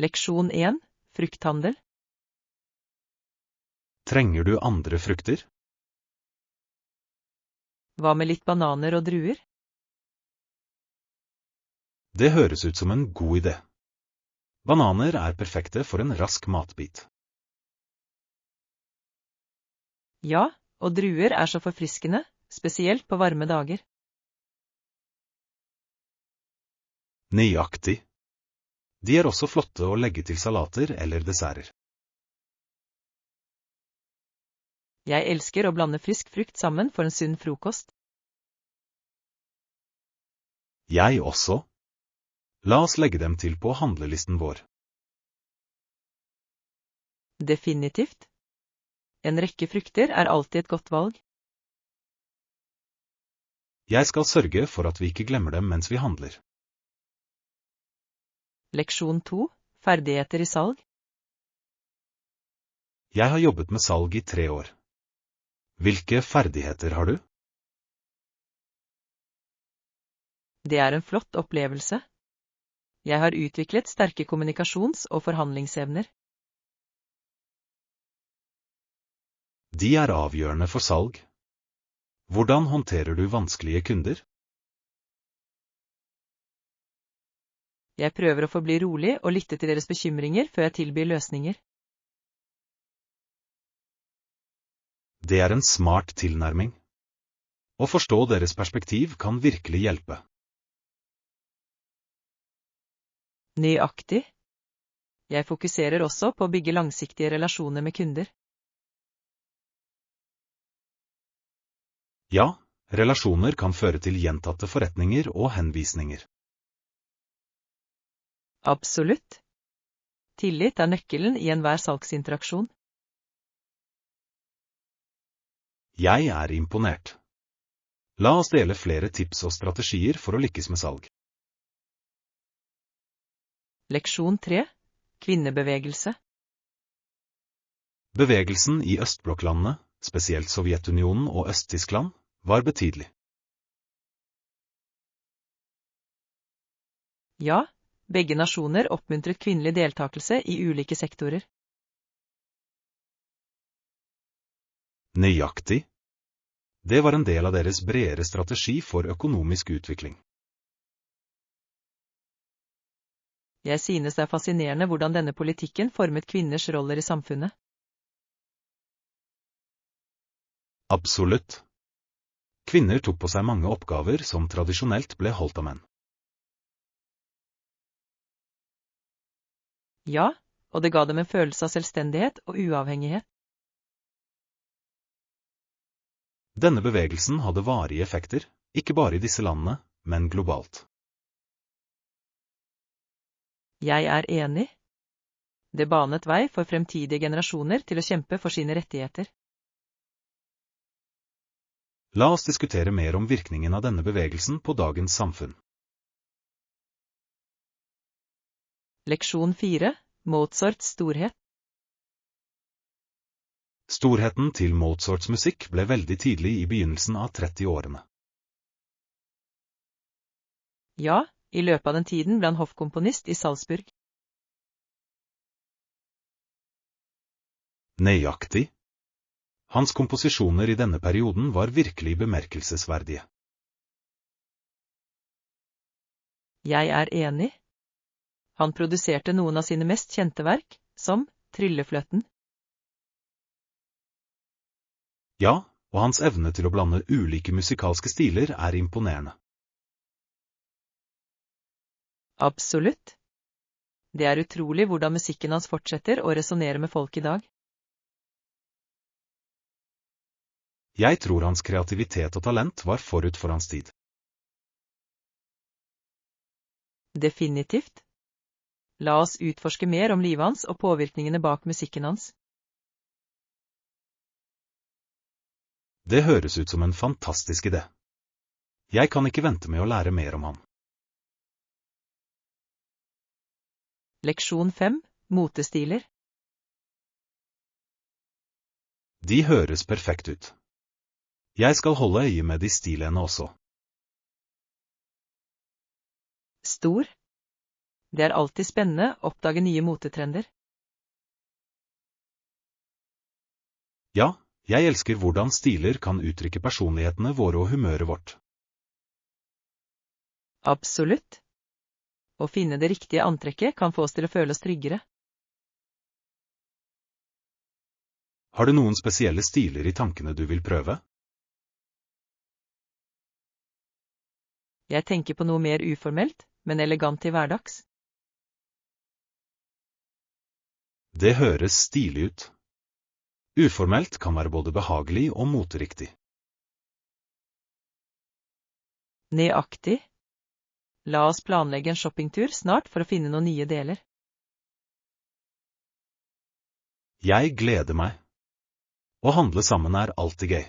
Leksjon 1. Frukthandel. Trenger du andre frukter? Hva med litt bananer og druer? Det høres ut som en god idé. Bananer er perfekte for en rask matbit. Ja, og druer er så forfriskende, spesielt på varme dager. Nøyaktig. De er også flotte å legge til salater eller desserter. Jeg elsker å blande frisk frukt sammen for en sunn frokost. Jeg også. La oss legge dem til på handlelisten vår. Definitivt. En rekke frukter er alltid et godt valg. Jeg skal sørge for at vi ikke glemmer dem mens vi handler. Leksjon 2. Ferdigheter i salg. Jeg har jobbet med salg i 3 år. Hvilke ferdigheter har du? Det er en flott opplevelse. Jeg har utviklet sterke kommunikasjons- og forhandlingsevner. De er avgjørende for salg. Hvordan håndterer du vanskelige kunder? Jeg prøver å forbli rolig og lytte til deres bekymringer før jeg tilbyr løsninger. Det er en smart tilnærming. Å forstå deres perspektiv kan virkelig hjelpe. Nøyaktig. Jeg fokuserer også på å bygge langsiktige relasjoner med kunder. Ja, relasjoner kan føre til gjentatte forretninger og henvisninger. Absolutt. Tillit er nøkkelen i enhver salgsinteraksjon. Jeg er imponert. La oss dele flere tips og strategier for å lykkes med salg. Leksjon 3. Kvinnebevegelse. Bevegelsen i østblokklandene, spesielt Sovjetunionen og Øst-Tyskland, var betydelig. Ja, begge nasjoner oppmuntret kvinnelig deltakelse i ulike sektorer. Nøyaktig. Det var en del av deres bredere strategi for økonomisk utvikling. Jeg synes det er fascinerende hvordan denne politikken formet kvinners roller i samfunnet. Absolutt. Kvinner tok på seg mange oppgaver som tradisjonelt ble holdt av menn. Ja, og det ga dem en følelse av selvstendighet og uavhengighet. Denne bevegelsen hadde varige effekter, ikke bare i disse landene, men globalt. Jeg er enig. Det banet vei for fremtidige generasjoner til å kjempe for sine rettigheter. La oss diskutere mer om virkningen av denne bevegelsen på dagens samfunn. Leksjon 4. Mozarts storhet. Storheten til Mozarts musikk ble veldig tidlig i begynnelsen av 30-årene. Ja, i løpet av den tiden ble han hoffkomponist i Salzburg. Nøyaktig. Hans komposisjoner i denne perioden var virkelig bemerkelsesverdige. Jeg er enig. Han produserte noen av sine mest kjente verk, som Tryllefløten. Ja, og hans evne til å blande ulike musikalske stiler er imponerende. Absolutt. Det er utrolig hvordan musikken hans fortsetter å resonere med folk i dag. Jeg tror hans kreativitet og talent var forut for hans tid. Definitivt. La oss utforske mer om livet hans og påvirkningene bak musikken hans. Det høres ut som en fantastisk idé. Jeg kan ikke vente med å lære mer om ham. Leksjon 5. Motestiler. De høres perfekt ut. Jeg skal holde øye med de stilene også. Stor. Det er alltid spennende å oppdage nye motetrender. Ja, jeg elsker hvordan stiler kan uttrykke personlighetene våre og humøret vårt. Absolutt. Å finne det riktige antrekket kan få oss til å føle oss tryggere. Har du noen spesielle stiler i tankene du vil prøve? Jeg tenker på noe mer uformelt, men elegant til hverdags. Det høres stilig ut. Uformelt kan være både behagelig og moteriktig. Nøyaktig. La oss planlegge en shoppingtur snart for å finne noen nye deler. Jeg gleder meg. Å handle sammen er alltid gøy.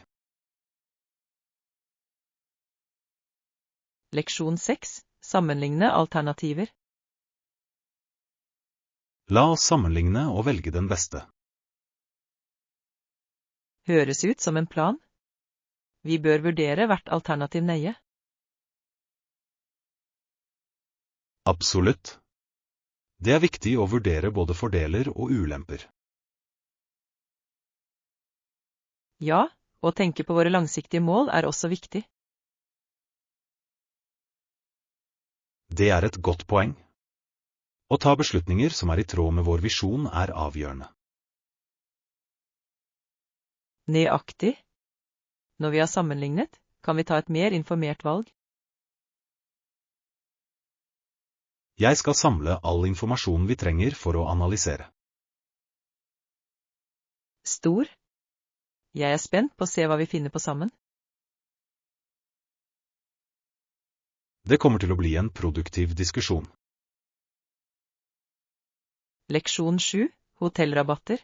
Leksjon 6. Sammenligne alternativer. La oss sammenligne og velge den beste. Høres ut som en plan. Vi bør vurdere hvert alternativ nøye. Absolutt. Det er viktig å vurdere både fordeler og ulemper. Ja, å tenke på våre langsiktige mål er også viktig. Det er et godt poeng. Å ta beslutninger som er i tråd med vår visjon er avgjørende. Nøyaktig. Når vi har sammenlignet, kan vi ta et mer informert valg. Jeg skal samle all informasjon vi trenger for å analysere. Stor. Jeg er spent på å se hva vi finner på sammen. Det kommer til å bli en produktiv diskusjon. Leksjon 7. Hotellrabatter.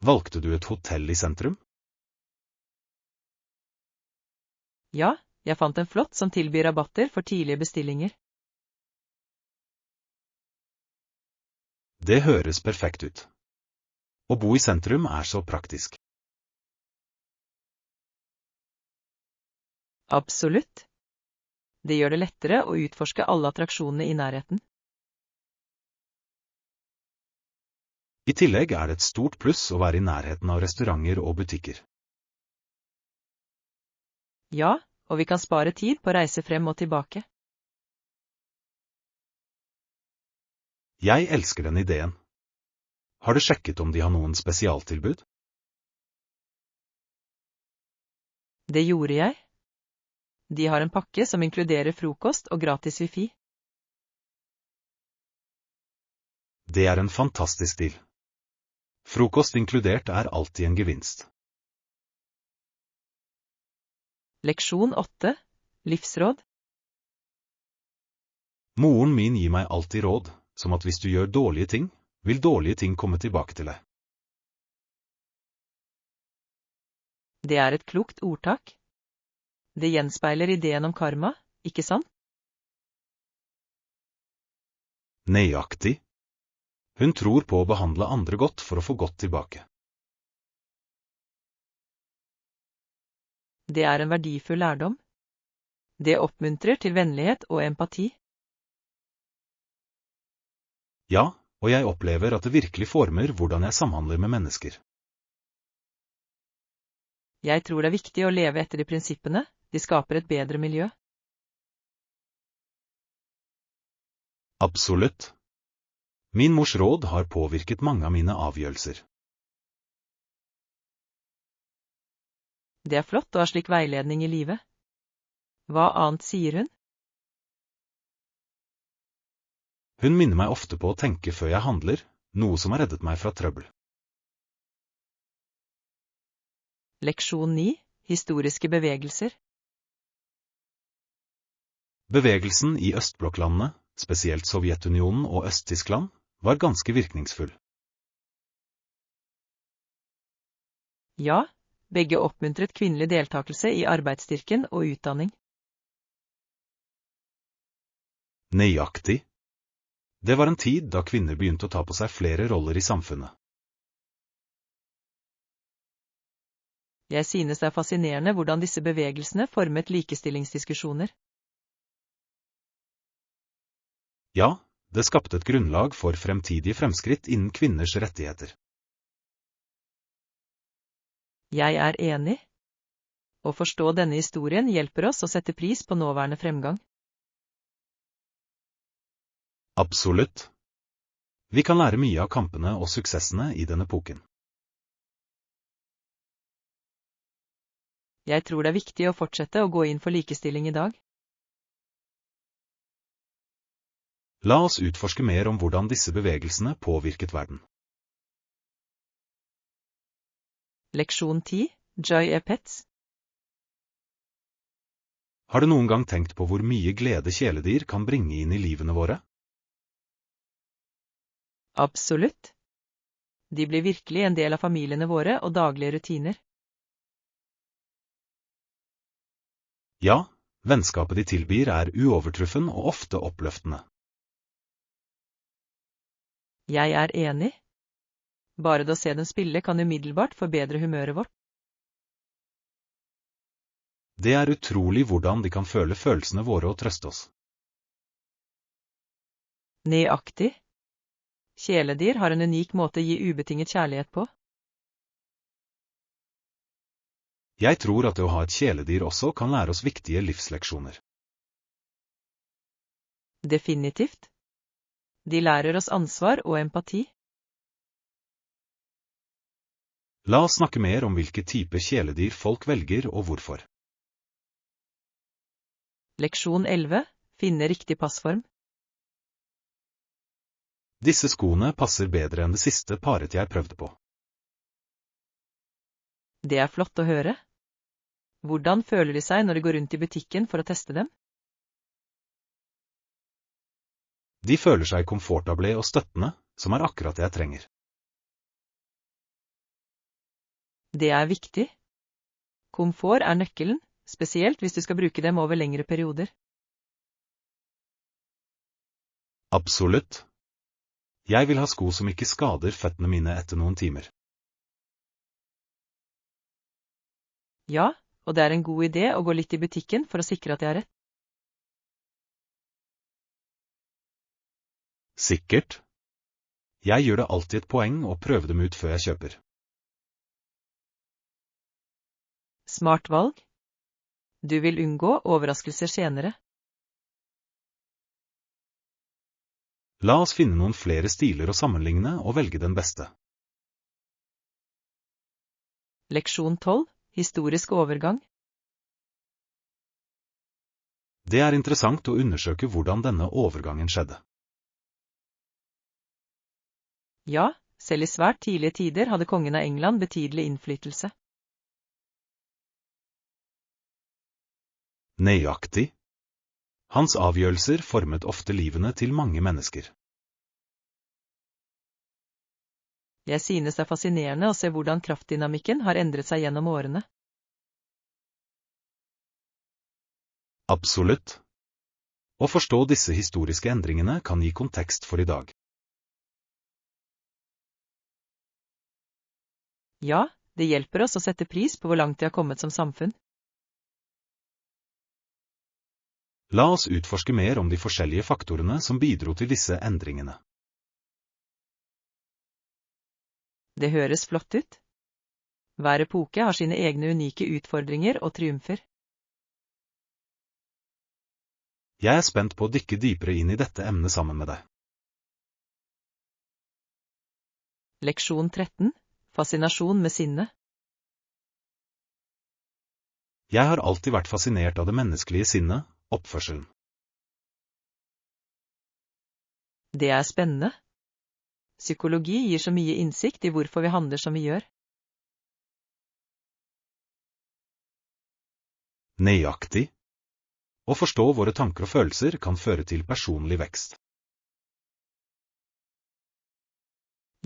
Valgte du et hotell i sentrum? Ja, jeg fant en flott som tilbyr rabatter for tidlige bestillinger. Det høres perfekt ut. Å bo i sentrum er så praktisk. Absolutt. Det gjør det lettere å utforske alle attraksjonene i nærheten. I tillegg er det et stort pluss å være i nærheten av restauranter og butikker. Ja, og vi kan spare tid på å reise frem og tilbake. Jeg elsker den ideen. Har du sjekket om de har noen spesialtilbud? Det gjorde jeg. De har en pakke som inkluderer frokost og gratis wifi. Det er en fantastisk deal. Frokost inkludert er alltid en gevinst. Leksjon 8. Livsråd. Moren min gir meg alltid råd, som at hvis du gjør dårlige ting, vil dårlige ting komme tilbake til deg. Det er et klokt ordtak. Det gjenspeiler ideen om karma, ikke sant? Nøyaktig. Hun tror på å behandle andre godt for å få godt tilbake. Det er en verdifull lærdom. Det oppmuntrer til vennlighet og empati. Ja, og jeg opplever at det virkelig former hvordan jeg samhandler med mennesker. Jeg tror det er viktig å leve etter de prinsippene. De skaper et bedre miljø. Absolutt. Min mors råd har påvirket mange av mine avgjørelser. Det er flott å ha slik veiledning i livet. Hva annet sier hun? Hun minner meg ofte på å tenke før jeg handler, noe som har reddet meg fra trøbbel. Leksjon 9. Historiske bevegelser. Bevegelsen i østblokklandene, spesielt Sovjetunionen og Øst-Tyskland, var ganske virkningsfull. Ja, begge oppmuntret kvinnelig deltakelse i arbeidsstyrken og utdanning. Nøyaktig. Det var en tid da kvinner begynte å ta på seg flere roller i samfunnet. Jeg synes det er fascinerende hvordan disse bevegelsene formet likestillingsdiskusjoner. Ja, det skapte et grunnlag for fremtidige fremskritt innen kvinners rettigheter. Jeg er enig. Å forstå denne historien hjelper oss å sette pris på nåværende fremgang. Absolutt. Vi kan lære mye av kampene og suksessene i denne epoken. Jeg tror det er viktig å fortsette å gå inn for likestilling i dag. La oss utforske mer om hvordan disse bevegelsene påvirket verden. Leksjon 10. Joy er pets. Har du noen gang tenkt på hvor mye glede kjæledyr kan bringe inn i livene våre? Absolutt. De blir virkelig en del av familiene våre og daglige rutiner. Ja, vennskapet de tilbyr er uovertruffen og ofte oppløftende. Jeg er enig. Bare det å se dem spille kan umiddelbart forbedre humøret vårt. Det er utrolig hvordan de kan føle følelsene våre og trøste oss. Nøyaktig. Kjæledyr har en unik måte å gi ubetinget kjærlighet på. Jeg tror at det å ha et kjæledyr også kan lære oss viktige livsleksjoner. Definitivt. De lærer oss ansvar og empati. La oss snakke mer om hvilke typer kjæledyr folk velger og hvorfor. Leksjon 11. Finne riktig passform. Disse skoene passer bedre enn det siste paret jeg prøvde på. Det er flott å høre. Hvordan føler de seg når de går rundt i butikken for å teste dem? De føler seg komfortable og støttende, som er akkurat det jeg trenger. Det er viktig. Komfort er nøkkelen, spesielt hvis du skal bruke dem over lengre perioder. Absolutt. Jeg vil ha sko som ikke skader føttene mine etter noen timer. Ja, og det er en god idé å gå litt i butikken for å sikre at jeg har rett. Sikkert. Jeg gjør det alltid et poeng å prøve dem ut før jeg kjøper. Smart valg. Du vil unngå overraskelser senere. La oss finne noen flere stiler å sammenligne og velge den beste. Leksjon 12. Historisk overgang. Det er interessant å undersøke hvordan denne overgangen skjedde. Ja, selv i svært tidlige tider hadde kongen av England betydelig innflytelse. Nøyaktig. Hans avgjørelser formet ofte livene til mange mennesker. Jeg synes det er fascinerende å se hvordan kraftdynamikken har endret seg gjennom årene. Absolutt. Å forstå disse historiske endringene kan gi kontekst for i dag. Ja, det hjelper oss å sette pris på hvor langt vi har kommet som samfunn. La oss utforske mer om de forskjellige faktorene som bidro til disse endringene. Det høres flott ut. Hver epoke har sine egne unike utfordringer og triumfer. Jeg er spent på å dykke dypere inn i dette emnet sammen med deg. Leksjon 13. Fascinasjon med sinnet. Jeg har alltid vært fascinert av det menneskelige sinnet, oppførselen. Det er spennende. Psykologi gir så mye innsikt i hvorfor vi handler som vi gjør. Nøyaktig. Å forstå våre tanker og følelser kan føre til personlig vekst.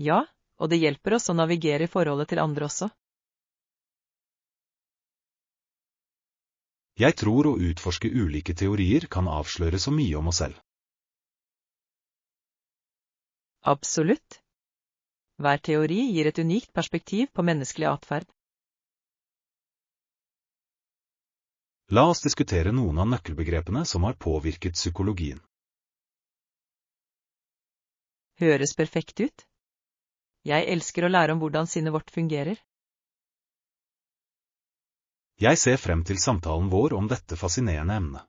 Ja, og det hjelper oss å navigere i forholdet til andre også. Jeg tror å utforske ulike teorier kan avsløre så mye om oss selv. Absolutt. Hver teori gir et unikt perspektiv på menneskelig atferd. La oss diskutere noen av nøkkelbegrepene som har påvirket psykologien. Høres perfekt ut. Jeg elsker å lære om hvordan sinnet vårt fungerer. Jeg ser frem til samtalen vår om dette fascinerende emnet.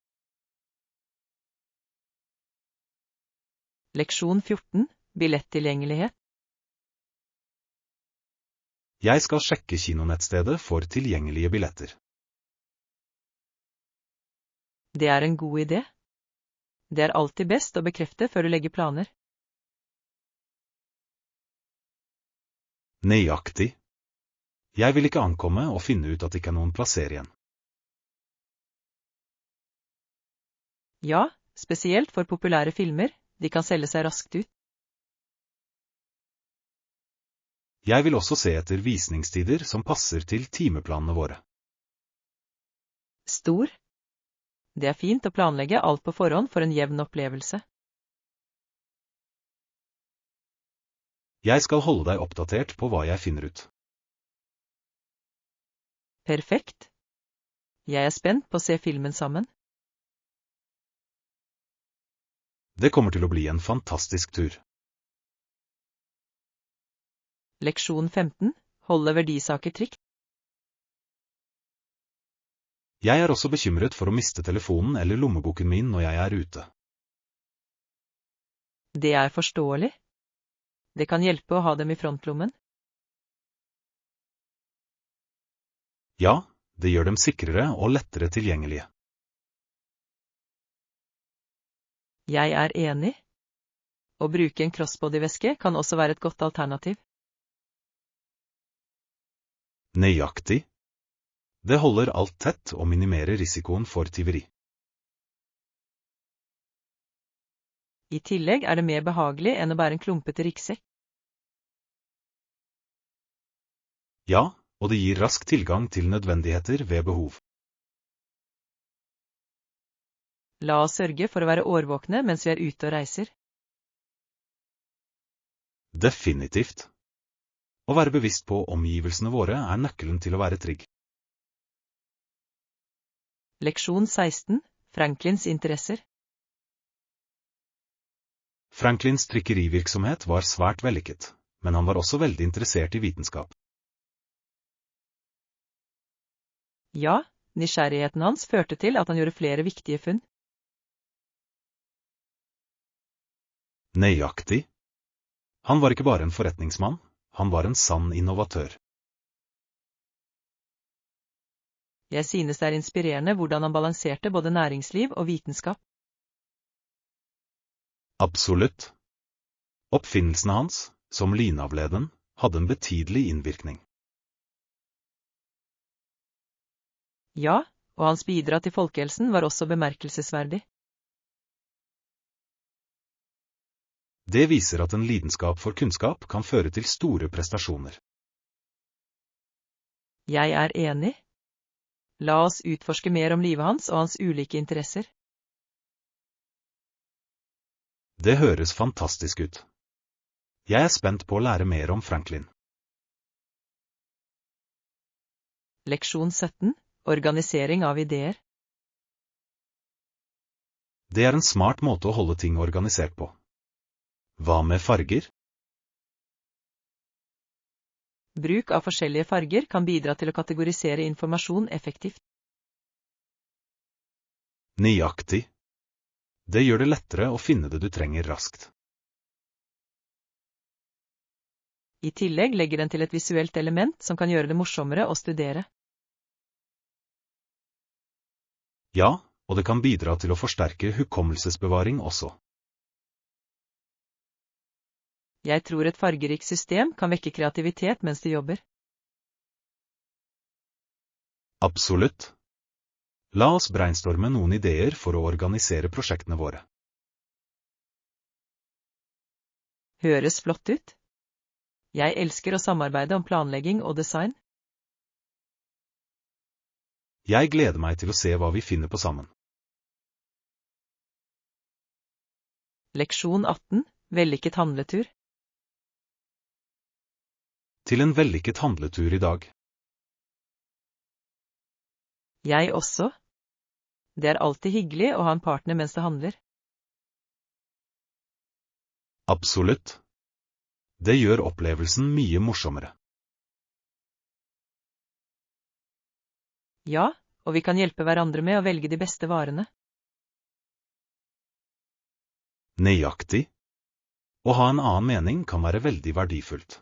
Leksjon 14. Billettilgjengelighet. Jeg skal sjekke kinonettstedet for tilgjengelige billetter. Det er en god idé. Det er alltid best å bekrefte før du legger planer. Nøyaktig. Jeg vil ikke ankomme og finne ut at det ikke er noen plasser igjen. Ja, spesielt for populære filmer, de kan selge seg raskt ut. Jeg vil også se etter visningstider som passer til timeplanene våre. Stor. Det er fint å planlegge alt på forhånd for en jevn opplevelse. Jeg skal holde deg oppdatert på hva jeg finner ut. Perfekt. Jeg er spent på å se filmen sammen. Det kommer til å bli en fantastisk tur. Leksjon 15. Holde verdisaker trygt. Jeg er også bekymret for å miste telefonen eller lommeboken min når jeg er ute. Det er forståelig. Det kan hjelpe å ha dem i frontlommen. Ja, det gjør dem sikrere og lettere tilgjengelige. Jeg er enig. Å bruke en crossbody-veske kan også være et godt alternativ. Nøyaktig. Det holder alt tett og minimerer risikoen for tyveri. I tillegg er det mer behagelig enn å bære en klumpete ryggsekk. Ja, og det gir rask tilgang til nødvendigheter ved behov. La oss sørge for å være årvåkne mens vi er ute og reiser. Definitivt. Å være bevisst på omgivelsene våre er nøkkelen til å være trygg. Leksjon 16. Franklins interesser. Franklins trykkerivirksomhet var svært vellykket, men han var også veldig interessert i vitenskap. Ja, nysgjerrigheten hans førte til at han gjorde flere viktige funn. Nøyaktig. Han var ikke bare en forretningsmann, han var en sann innovatør. Jeg synes det er inspirerende hvordan han balanserte både næringsliv og vitenskap. Absolutt. Oppfinnelsene hans, som lynavleden, hadde en betydelig innvirkning. Ja, og hans bidrag til folkehelsen var også bemerkelsesverdig. Det viser at en lidenskap for kunnskap kan føre til store prestasjoner. Jeg er enig. La oss utforske mer om livet hans og hans ulike interesser. Det høres fantastisk ut. Jeg er spent på å lære mer om Franklin. Leksjon 17. Organisering av ideer. Det er en smart måte å holde ting organisert på. Hva med farger? Bruk av forskjellige farger kan bidra til å kategorisere informasjon effektivt. Nøyaktig. Det gjør det lettere å finne det du trenger raskt. I tillegg legger den til et visuelt element som kan gjøre det morsommere å studere. Ja, og det kan bidra til å forsterke hukommelsesbevaring også. Jeg tror et fargerikt system kan vekke kreativitet mens du jobber. Absolutt. La oss brainstorme noen ideer for å organisere prosjektene våre. Høres flott ut. Jeg elsker å samarbeide om planlegging og design. Jeg gleder meg til å se hva vi finner på sammen. Leksjon 18. Vellykket handletur. Til en vellykket handletur i dag. Jeg også. Det er alltid hyggelig å ha en partner mens det handler. Absolutt. Det gjør opplevelsen mye morsommere. Ja, og vi kan hjelpe hverandre med å velge de beste varene. Nøyaktig. Å ha en annen mening kan være veldig verdifullt.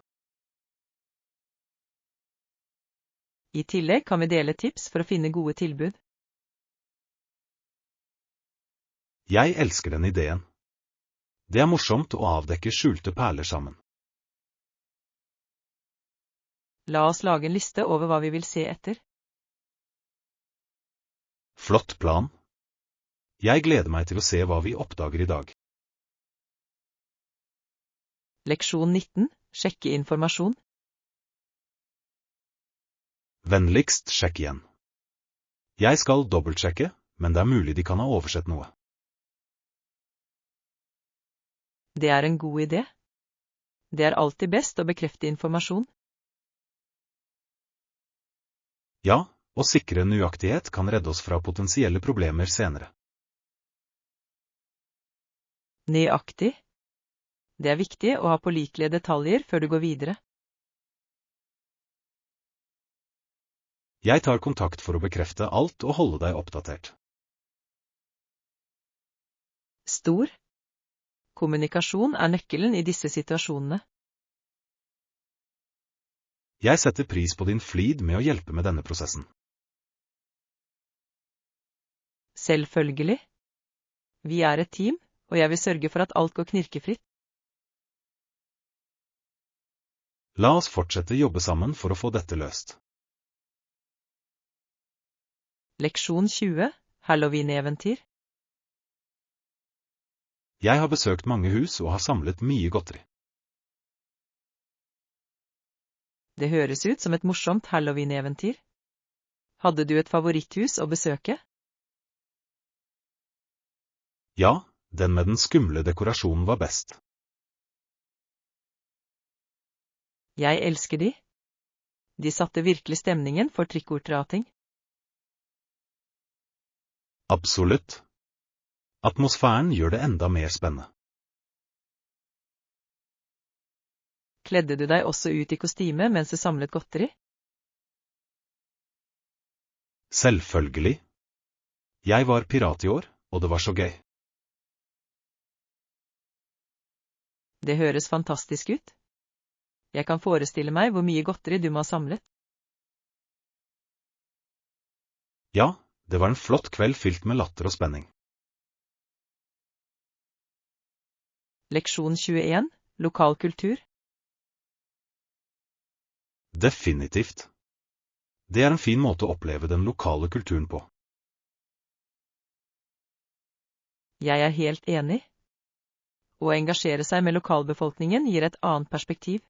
I tillegg kan vi dele tips for å finne gode tilbud. Jeg elsker den ideen. Det er morsomt å avdekke skjulte perler sammen. La oss lage en liste over hva vi vil se etter. Flott plan. Jeg gleder meg til å se hva vi oppdager i dag. Leksjon 19. Sjekke informasjon. Vennligst sjekk igjen. Jeg skal dobbeltsjekke, men det er mulig de kan ha oversett noe. Det er en god idé. Det er alltid best å bekrefte informasjon. Ja, å sikre nøyaktighet kan redde oss fra potensielle problemer senere. Nøyaktig. Det er viktig å ha pålitelige detaljer før du går videre. Jeg tar kontakt for å bekrefte alt og holde deg oppdatert. Stor. Kommunikasjon er nøkkelen i disse situasjonene. Jeg setter pris på din flid med å hjelpe med denne prosessen. Selvfølgelig. Vi er et team, og jeg vil sørge for at alt går knirkefritt. La oss fortsette jobbe sammen for å få dette løst. Leksjon 20. Halloween-eventyr. Jeg har besøkt mange hus og har samlet mye godteri. Det høres ut som et morsomt Halloween-eventyr. Hadde du et favoritthus å besøke? Ja, den med den skumle dekorasjonen var best. Jeg elsker de. De satte virkelig stemningen for trikk-or-trating. Absolutt. Atmosfæren gjør det enda mer spennende. Kledde du deg også ut i kostyme mens du samlet godteri? Selvfølgelig. Jeg var pirat i år, og det var så gøy. Det høres fantastisk ut. Jeg kan forestille meg hvor mye godteri du må ha samlet. Ja, det var en flott kveld fylt med latter og spenning. Leksjon 21. Lokal kultur. Definitivt. Det er en fin måte å oppleve den lokale kulturen på. Jeg er helt enig. Å engasjere seg med lokalbefolkningen gir et annet perspektiv.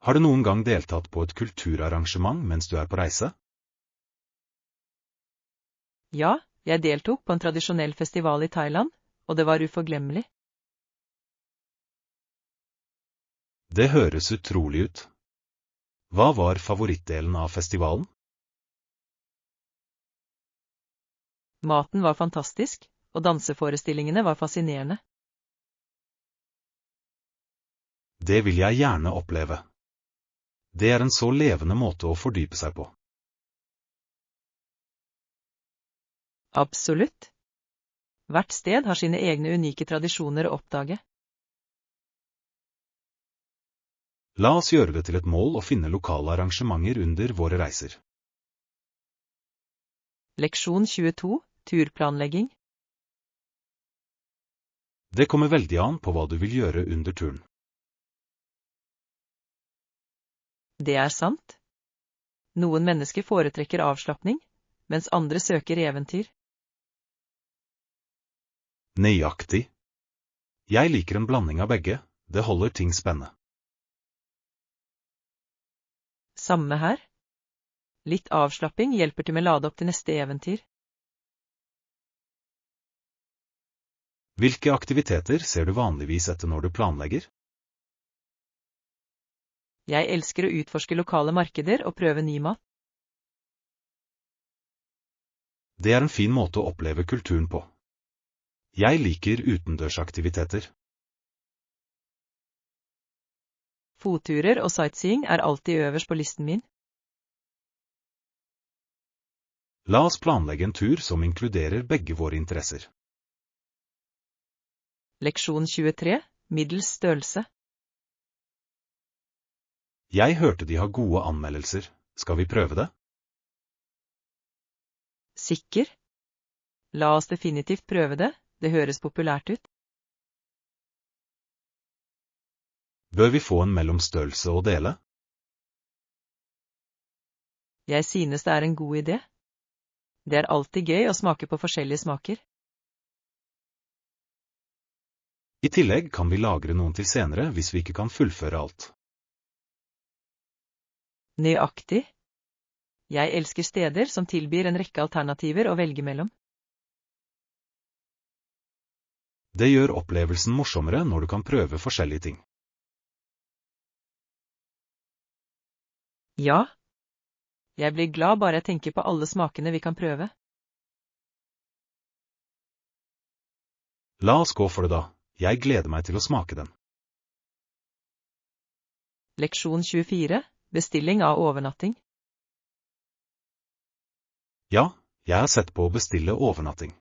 Har du noen gang deltatt på et kulturarrangement mens du er på reise? Ja, jeg deltok på en tradisjonell festival i Thailand, og det var uforglemmelig. Det høres utrolig ut. Hva var favorittdelen av festivalen? Maten var fantastisk, og danseforestillingene var fascinerende. Det vil jeg gjerne oppleve. Det er en så levende måte å fordype seg på. Absolutt. Hvert sted har sine egne unike tradisjoner å oppdage. La oss gjøre det til et mål å finne lokale arrangementer under våre reiser. Leksjon 22. Turplanlegging. Det kommer veldig an på hva du vil gjøre under turen. Det er sant. Noen mennesker foretrekker avslapping, mens andre søker eventyr. Nøyaktig. Jeg liker en blanding av begge, det holder ting spennende. Samme her. Litt avslapping hjelper til med å lade opp til neste eventyr. Hvilke aktiviteter ser du vanligvis etter når du planlegger? Jeg elsker å utforske lokale markeder og prøve ny mat. Det er en fin måte å oppleve kulturen på. Jeg liker utendørsaktiviteter. Fotturer og sightseeing er alltid øverst på listen min. La oss planlegge en tur som inkluderer begge våre interesser. Leksjon 23, middels størrelse. Jeg hørte de har gode anmeldelser. Skal vi prøve det? Sikker? La oss definitivt prøve det, det høres populært ut. Bør vi få en mellomstørrelse å dele? Jeg synes det er en god idé. Det er alltid gøy å smake på forskjellige smaker. I tillegg kan vi lagre noen til senere hvis vi ikke kan fullføre alt. Nøyaktig. Jeg elsker steder som tilbyr en rekke alternativer å velge mellom. Det gjør opplevelsen morsommere når du kan prøve forskjellige ting. Ja. Jeg blir glad bare jeg tenker på alle smakene vi kan prøve. La oss gå for det da. Jeg gleder meg til å smake den. Leksjon 24, bestilling av overnatting. Ja, jeg har sett på å bestille overnatting.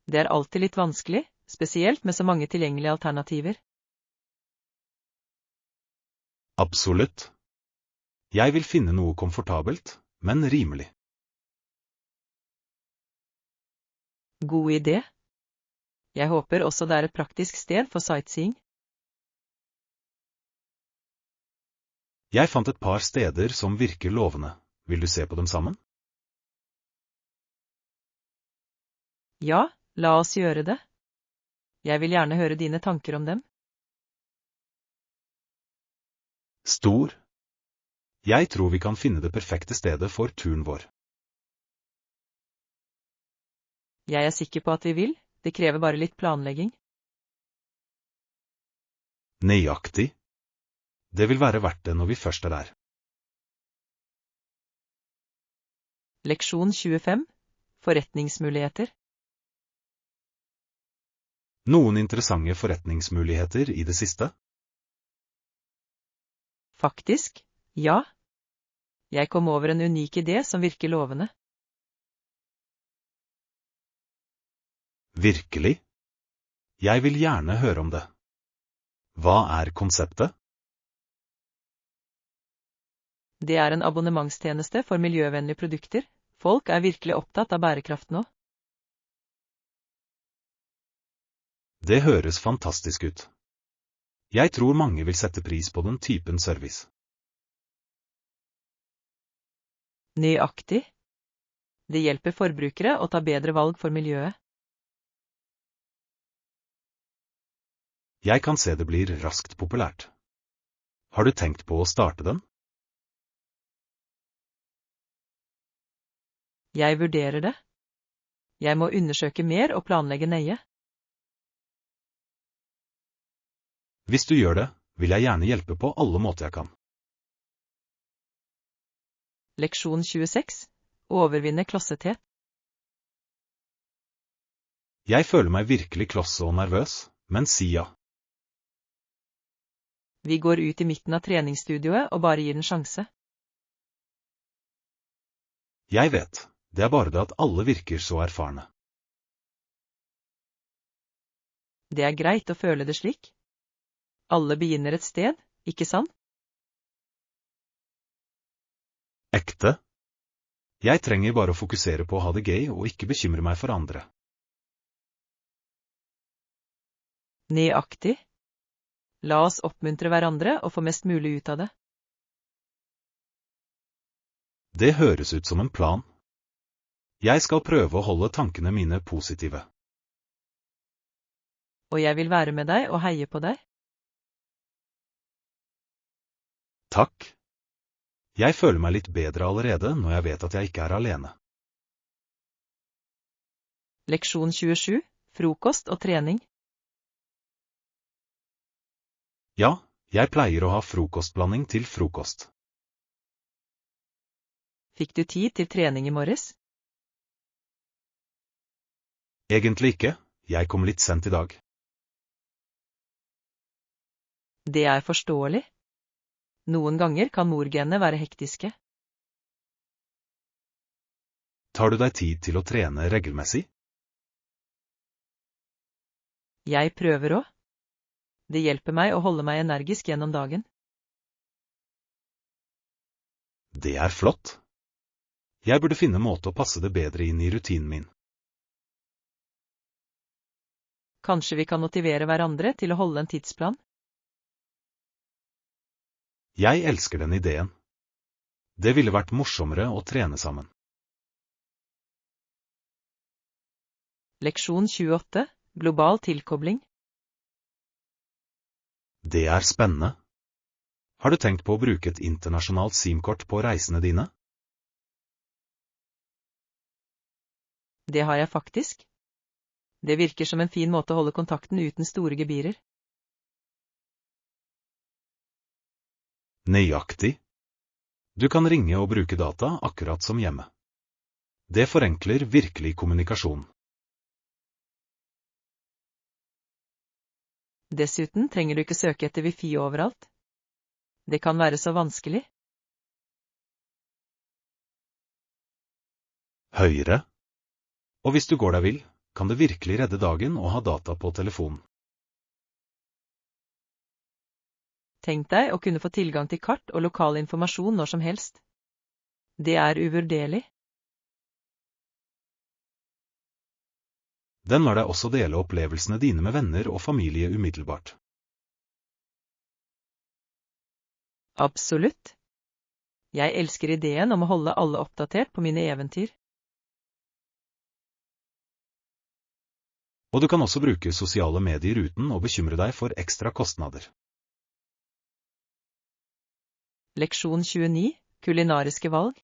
Det er alltid litt vanskelig, spesielt med så mange tilgjengelige alternativer. Absolutt. Jeg vil finne noe komfortabelt, men rimelig. God idé. Jeg håper også det er et praktisk sted for sightseeing. Jeg fant et par steder som virker lovende. Vil du se på dem sammen? Ja, la oss gjøre det. Jeg vil gjerne høre dine tanker om dem. Stor. Jeg tror vi kan finne det perfekte stedet for turen vår. Jeg er sikker på at vi vil, det krever bare litt planlegging. Nøyaktig. Det vil være verdt det når vi først er der. Leksjon 25, forretningsmuligheter. Noen interessante forretningsmuligheter i det siste? Faktisk, ja. Jeg kom over en unik idé som virker lovende. Virkelig? Jeg vil gjerne høre om det. Hva er konseptet? Det er en abonnementstjeneste for miljøvennlige produkter. Folk er virkelig opptatt av bærekraft nå. Det høres fantastisk ut. Jeg tror mange vil sette pris på den typen service. Nøyaktig. Det hjelper forbrukere å ta bedre valg for miljøet. Jeg kan se det blir raskt populært. Har du tenkt på å starte den? Jeg vurderer det. Jeg må undersøke mer og planlegge nøye. Hvis du gjør det, vil jeg gjerne hjelpe på alle måter jeg kan. Leksjon 26, overvinne klossethet. Jeg føler meg virkelig klosse og nervøs, men si ja. Vi går ut i midten av treningsstudioet og bare gir den sjanse. Jeg vet, det er bare det at alle virker så erfarne. Det er greit å føle det slik. Alle begynner et sted, ikke sant? Ekte? Jeg trenger bare å fokusere på å ha det gøy og ikke bekymre meg for andre. Nøyaktig. La oss oppmuntre hverandre og få mest mulig ut av det. Det høres ut som en plan. Jeg skal prøve å holde tankene mine positive. Og jeg vil være med deg og heie på deg. Takk. Jeg føler meg litt bedre allerede når jeg vet at jeg ikke er alene. Leksjon 27, frokost og trening. Ja, jeg pleier å ha frokostblanding til frokost. Fikk du tid til trening i morges? Egentlig ikke, jeg kom litt sent i dag. Det er forståelig. Noen ganger kan morgenene være hektiske. Tar du deg tid til å trene regelmessig? Jeg prøver også. Det hjelper meg å holde meg energisk gjennom dagen. Det er flott. Jeg burde finne måte å passe det bedre inn i rutinen min. Kanskje vi kan motivere hverandre til å holde en tidsplan? Jeg elsker den ideen. Det ville vært morsommere å trene sammen. Leksjon 28. Global tilkobling. Det er spennende. Har du tenkt på å bruke et internasjonalt SIM-kort på reisene dine? Det har jeg faktisk. Det virker som en fin måte å holde kontakten uten store gebyrer. Nøyaktig. Du kan ringe og bruke data akkurat som hjemme. Det forenkler virkelig kommunikasjon. Dessuten trenger du ikke søke etter wifi overalt. Det kan være så vanskelig. Høyre. Og hvis du går deg vill, kan det virkelig redde dagen å ha data på telefonen. Tenk deg å kunne få tilgang til kart og lokal informasjon når som helst. Det er uvurderlig. Den lar deg også dele opplevelsene dine med venner og familie umiddelbart. Absolutt. Jeg elsker ideen om å holde alle oppdatert på mine eventyr. Og du kan også bruke sosiale medier uten å bekymre deg for ekstra kostnader. Leksjon 29. Kulinariske valg.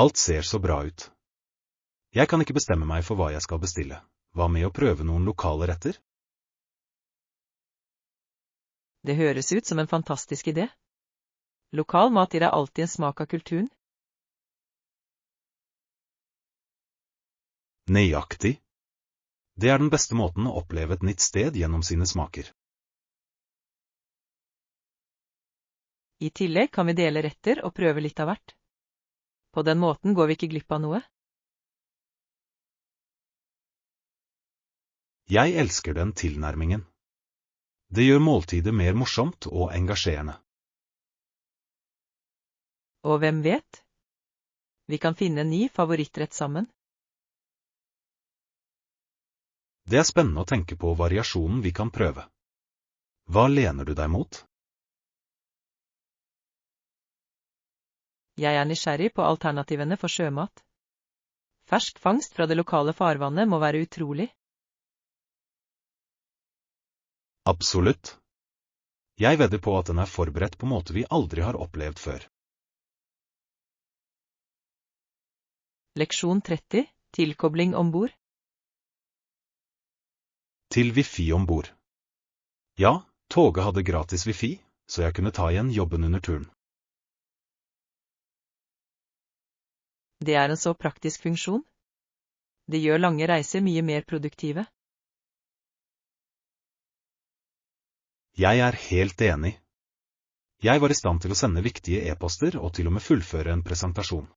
Alt ser så bra ut. Jeg kan ikke bestemme meg for hva jeg skal bestille. Hva med å prøve noen lokale retter? Det høres ut som en fantastisk idé. Lokal mat gir deg alltid en smak av kulturen. Nøyaktig. Det er den beste måten å oppleve et nytt sted gjennom sine smaker. I tillegg kan vi dele retter og prøve litt av hvert. På den måten går vi ikke glipp av noe. Jeg elsker den tilnærmingen. Det gjør måltidet mer morsomt og engasjerende. Og hvem vet? Vi kan finne en ny favorittrett sammen. Det er spennende å tenke på variasjonen vi kan prøve. Hva lener du deg mot? Jeg er nysgjerrig på alternativene for sjømat. Fersk fangst fra det lokale farvannet må være utrolig. Absolutt. Jeg vedder på at den er forberedt på måte vi aldri har opplevd før. Leksjon 30. Tilkobling ombord. Til wifi ombord. Ja, toget hadde gratis wifi, så jeg kunne ta igjen jobben under turen. Det er en så praktisk funksjon. Det gjør lange reiser mye mer produktive. Jeg er helt enig. Jeg var i stand til å sende viktige e-poster og til og med fullføre en presentasjon.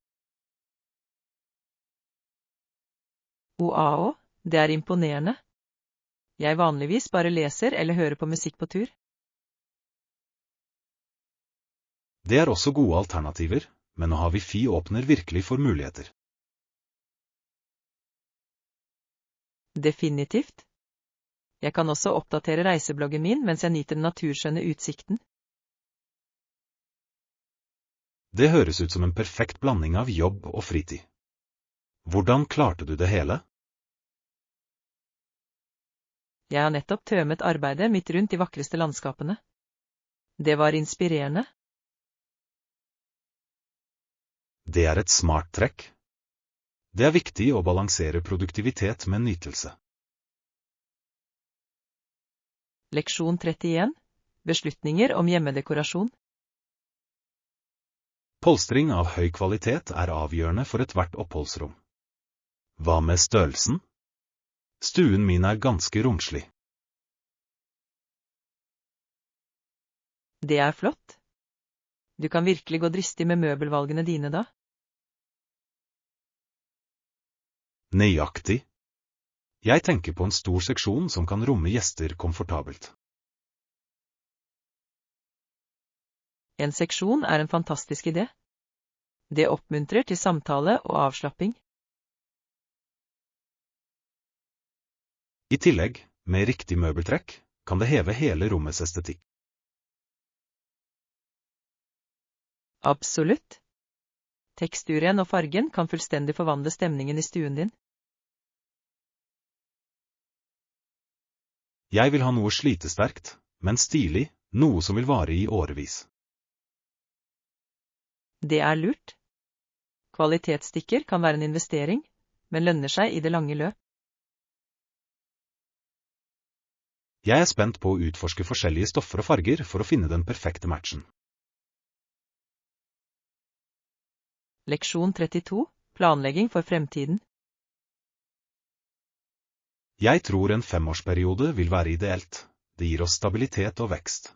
Wow, det er imponerende. Jeg vanligvis bare leser eller hører på musikk på tur. Det er også gode alternativer, men å ha wifi åpner virkelig for muligheter. Definitivt. Jeg kan også oppdatere reisebloggen min mens jeg nyter den naturskjønne utsikten. Det høres ut som en perfekt blanding av jobb og fritid. Hvordan klarte du det hele? Jeg har nettopp tømmet arbeidet midt rundt de vakreste landskapene. Det var inspirerende. Det er et smart trekk. Det er viktig å balansere produktivitet med nytelse. Leksjon 31. Beslutninger om hjemmedekorasjon. Polstring av høy kvalitet er avgjørende for ethvert oppholdsrom. Hva med størrelsen? Stuen min er ganske romslig. Det er flott. Du kan virkelig gå dristig med møbelvalgene dine da. Nøyaktig. Jeg tenker på en stor seksjon som kan romme gjester komfortabelt. En seksjon er en fantastisk idé. Det oppmuntrer til samtale og avslapping. I tillegg, med riktig møbeltrekk, kan det heve hele rommets estetikk. Absolutt. Teksturen og fargen kan fullstendig forvandle stemningen i stuen din. Jeg vil ha noe slitesterkt, men stilig, noe som vil vare i årevis. Det er lurt. Kvalitetsstikker kan være en investering, men lønner seg i det lange løp. Jeg er spent på å utforske forskjellige stoffer og farger for å finne den perfekte matchen. Leksjon 32. Planlegging for fremtiden. Jeg tror en 5-årsperiode vil være ideelt. Det gir oss stabilitet og vekst.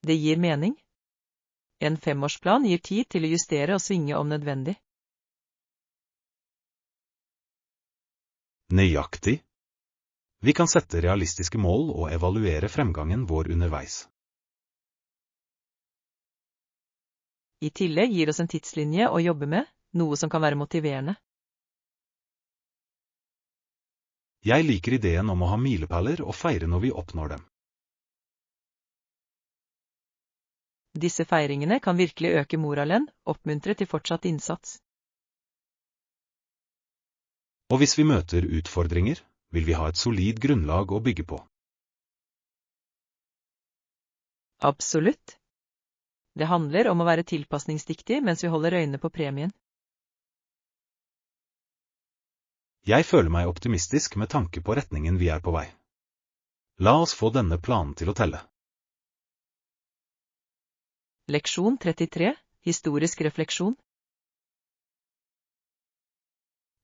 Det gir mening. En 5-årsplan gir tid til å justere og svinge om nødvendig. Nøyaktig. Vi kan sette realistiske mål og evaluere fremgangen vår underveis. I tillegg gir oss en tidslinje å jobbe med, noe som kan være motiverende. Jeg liker ideen om å ha milepæler og feire når vi oppnår dem. Disse feiringene kan virkelig øke moralen, oppmuntre til fortsatt innsats. Og hvis vi møter utfordringer, vil vi ha et solid grunnlag å bygge på. Absolutt. Det handler om å være tilpasningsdyktig mens vi holder øynene på premien. Jeg føler meg optimistisk med tanke på retningen vi er på vei. La oss få denne planen til å telle. Leksjon 33. Historisk refleksjon.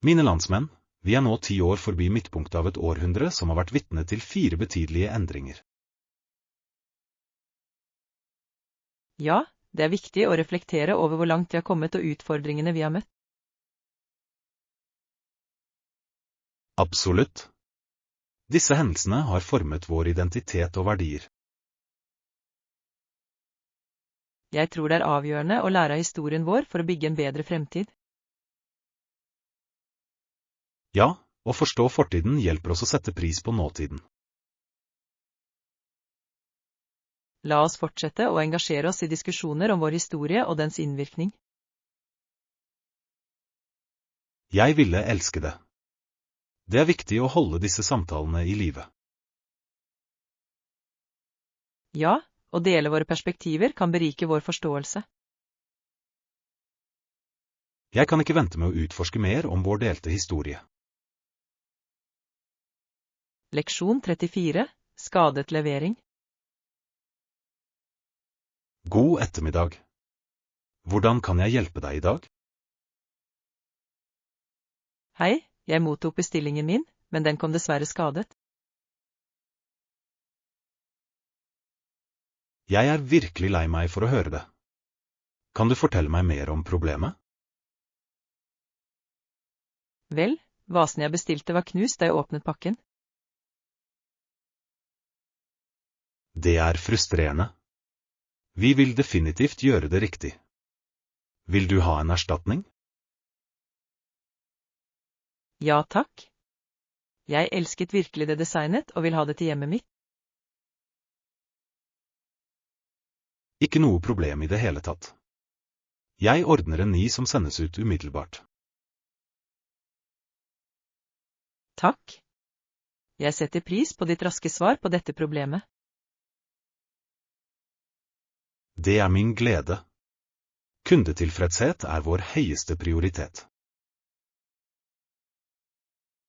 Mine landsmenn, vi er nå 10 år forbi midtpunktet av et århundre som har vært vitne til 4 betydelige endringer. Ja, det er viktig å reflektere over hvor langt vi har kommet og utfordringene vi har møtt. Absolutt. Disse hendelsene har formet vår identitet og verdier. Jeg tror det er avgjørende å lære av historien vår for å bygge en bedre fremtid. Ja, å forstå fortiden hjelper oss å sette pris på nåtiden. La oss fortsette å engasjere oss i diskusjoner om vår historie og dens innvirkning. Jeg ville elske det. Det er viktig å holde disse samtalene i live. Ja, å dele våre perspektiver kan berike vår forståelse. Jeg kan ikke vente med å utforske mer om vår delte historie. Leksjon 34. Skadet levering. God ettermiddag. Hvordan kan jeg hjelpe deg i dag? Hei, jeg mottok bestillingen min, men den kom dessverre skadet. Jeg er virkelig lei meg for å høre det. Kan du fortelle meg mer om problemet? Vel, vasen jeg bestilte var knust da jeg åpnet pakken. Det er frustrerende. Vi vil definitivt gjøre det riktig. Vil du ha en erstatning? Ja, takk. Jeg elsket virkelig det designet og vil ha det til hjemmet mitt. Ikke noe problem i det hele tatt. Jeg ordner en ny som sendes ut umiddelbart. Takk. Jeg setter pris på ditt raske svar på dette problemet. Det er min glede. Kundetilfredshet er vår høyeste prioritet.